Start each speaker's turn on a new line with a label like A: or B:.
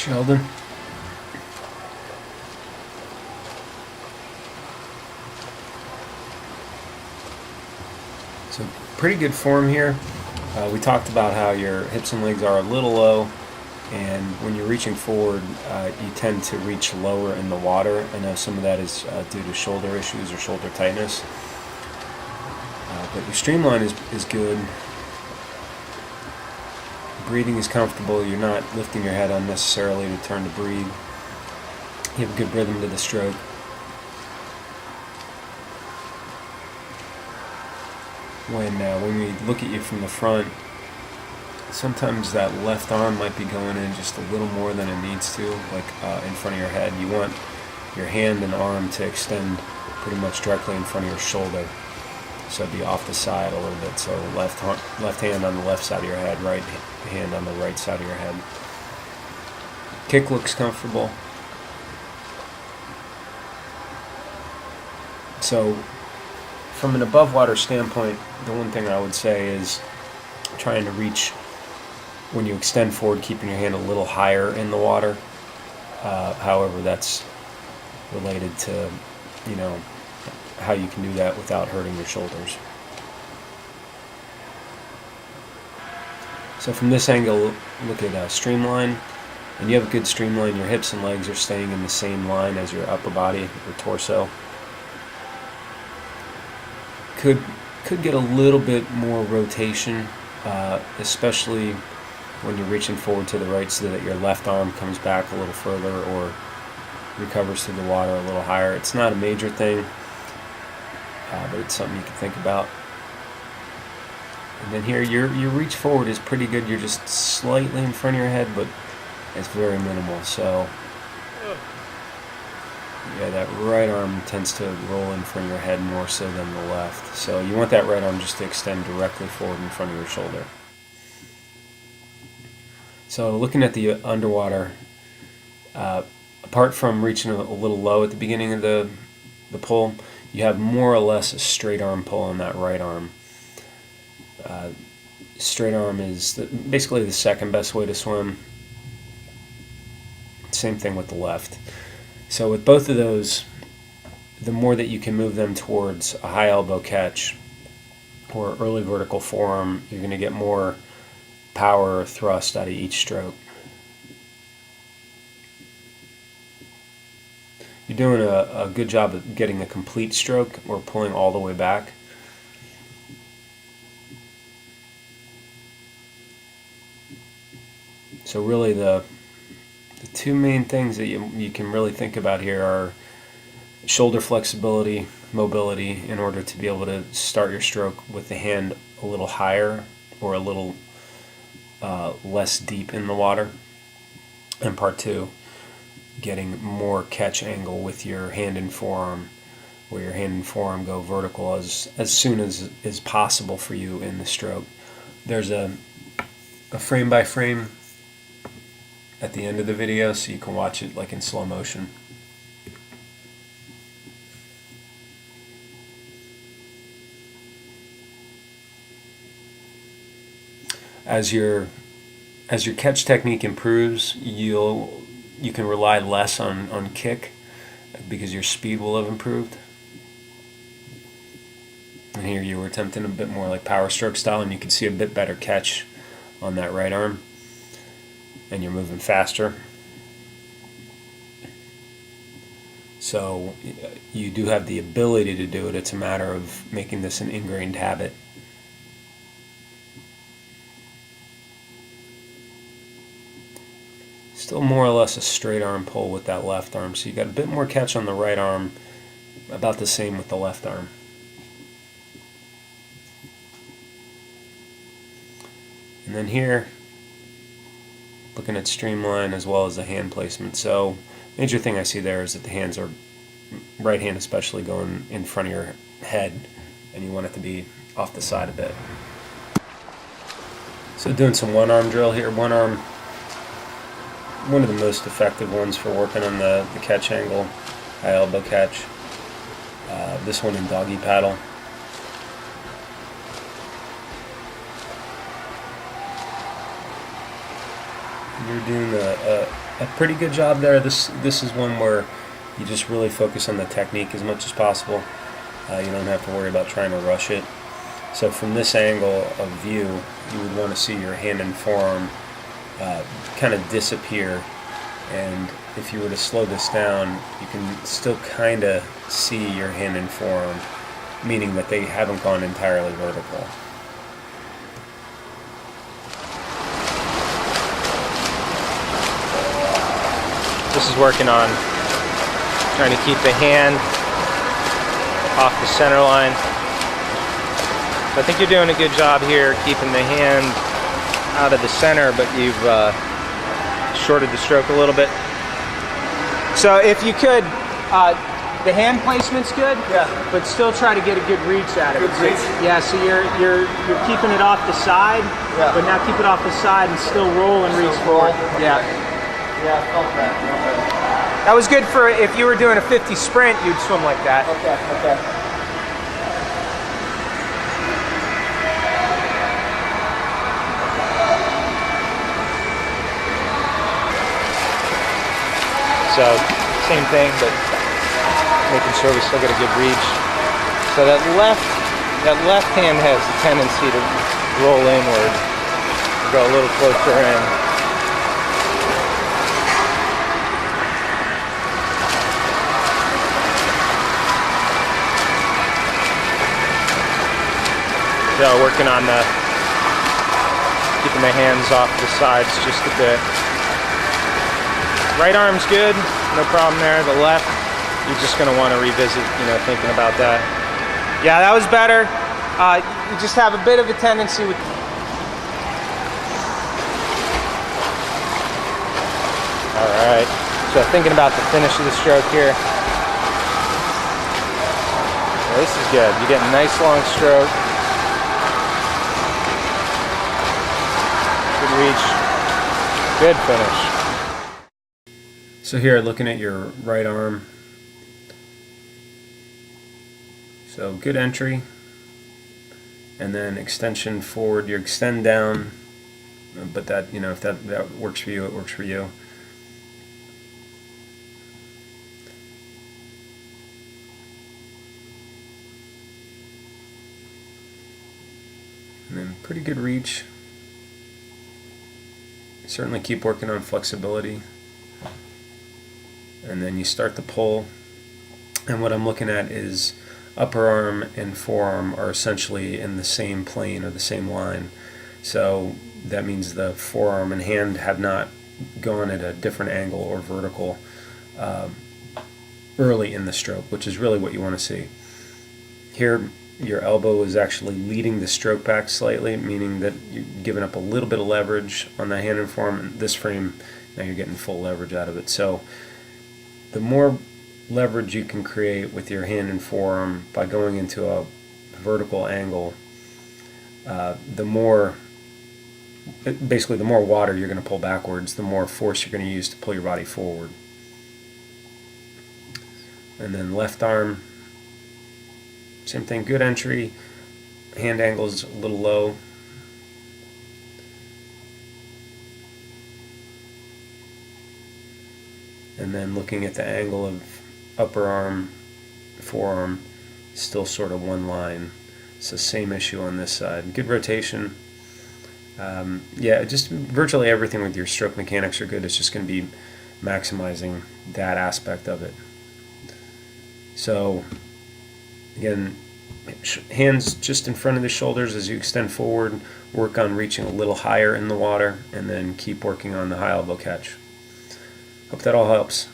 A: Sheldon. So pretty good form here. We talked about how your hips and legs are a little low, and when you're reaching forward, you tend to reach lower in the water. I know some of that is due to shoulder issues or shoulder tightness. But your streamline is good. Breathing is comfortable. You're not lifting your head unnecessarily to turn to breathe. You have a good rhythm to the stroke. When we look at you from the front, sometimes that left arm might be going in just a little more than it needs to, like in front of your head. You want your hand and arm to extend pretty much directly in front of your shoulder. So be off the side a little bit. So left hand on the left side of your head, right hand on the right side of your head. Kick looks comfortable. So from an above water standpoint, the one thing I would say is trying to reach, when you extend forward, keeping your hand a little higher in the water. However, that's related to, how you can do that without hurting your shoulders. So from this angle, look at streamline, and you have a good streamline. Your hips and legs are staying in the same line as your upper body, your torso. Could get a little bit more rotation, especially when you're reaching forward to the right, so that your left arm comes back a little further or recovers through the water a little higher. It's not a major thing, but it's something you can think about. And then here, your reach forward is pretty good. You're just slightly in front of your head, but it's very minimal. So yeah, that right arm tends to roll in front of your head more so than the left. So you want that right arm just to extend directly forward in front of your shoulder. So looking at the underwater, apart from reaching a little low at the beginning of the pull, you have more or less a straight arm pull on that right arm. Straight arm is basically the second best way to swim. Same thing with the left. So with both of those, the more that you can move them towards a high elbow catch or early vertical forearm, you're going to get more power or thrust out of each stroke. You're doing a good job of getting a complete stroke or pulling all the way back. So really the two main things that you can really think about here are shoulder flexibility, mobility, in order to be able to start your stroke with the hand a little higher or a little less deep in the water. And part two, getting more catch angle with your hand and forearm, where your hand and forearm go vertical as soon as is possible for you in the stroke. There's a frame by frame at the end of the video, so you can watch it like in slow motion. As your catch technique improves, you can rely less on kick, because your speed will have improved. And here you were attempting a bit more like power stroke style, and you can see a bit better catch on that right arm, and you're moving faster. So you do have the ability to do it. It's a matter of making this an ingrained habit. Still more or less a straight arm pull with that left arm. So you got a bit more catch on the right arm, about the same with the left arm. And then here, looking at streamline as well as the hand placement. So major thing I see there is that the hands are, right hand especially, going in front of your head, and you want it to be off the side a bit. So doing some one arm drill here. One arm, one of the most effective ones for working on the catch angle, high elbow catch. This one in doggy paddle. You're doing a pretty good job there. This is one where you just really focus on the technique as much as possible. You don't have to worry about trying to rush it. So from this angle of view, you would want to see your hand and forearm kind of disappear. And if you were to slow this down, you can still kind of see your hand and forearm, meaning that they haven't gone entirely vertical.
B: This is working on trying to keep the hand off the center line. So I think you're doing a good job here keeping the hand out of the center, but you've shorted the stroke a little bit. So if you could, the hand placement's good,
C: Yeah.
B: but still try to get a good reach at it.
C: Good reach?
B: Yeah, so you're keeping it off the side,
C: Yeah.
B: but now keep it off the side and still roll and reach
C: roll.
B: forward. Yeah.
C: Yeah, I felt that.
B: That was good for if you were doing a 50 sprint, you'd swim like that.
C: Okay, okay.
B: So same thing, but making sure we still get a good reach. So that left hand has the tendency to roll inward, go a little closer in. So working on keeping the hands off the sides just a bit. Right arm's good, no problem there. The left, you're just going to want to revisit, thinking about that. Yeah, that was better. You just have a bit of a tendency with... All right, so thinking about the finish of the stroke here. Yeah, this is good. You get a nice long stroke. Good reach. Good finish.
A: So here, looking at your right arm, so good entry, and then extension forward. You extend down, but that, if that works for you, it works for you. And then pretty good reach. Certainly keep working on flexibility. And then you start the pull, and what I'm looking at is upper arm and forearm are essentially in the same plane or the same line. So that means the forearm and hand have not gone at a different angle or vertical early in the stroke, which is really what you want to see. Here, your elbow is actually leading the stroke back slightly, meaning that you're giving up a little bit of leverage on the hand and forearm. And this frame, now you're getting full leverage out of it. So the more leverage you can create with your hand and forearm by going into a vertical angle, the more water you're going to pull backwards, the more force you're going to use to pull your body forward. And then left arm, same thing, good entry, hand angle's a little low. And then looking at the angle of upper arm, forearm, still sort of one line. It's the same issue on this side. Good rotation. Yeah, just virtually everything with your stroke mechanics are good. It's just going to be maximizing that aspect of it. So, again, hands just in front of the shoulders as you extend forward. Work on reaching a little higher in the water, and then keep working on the high elbow catch. Hope that all helps.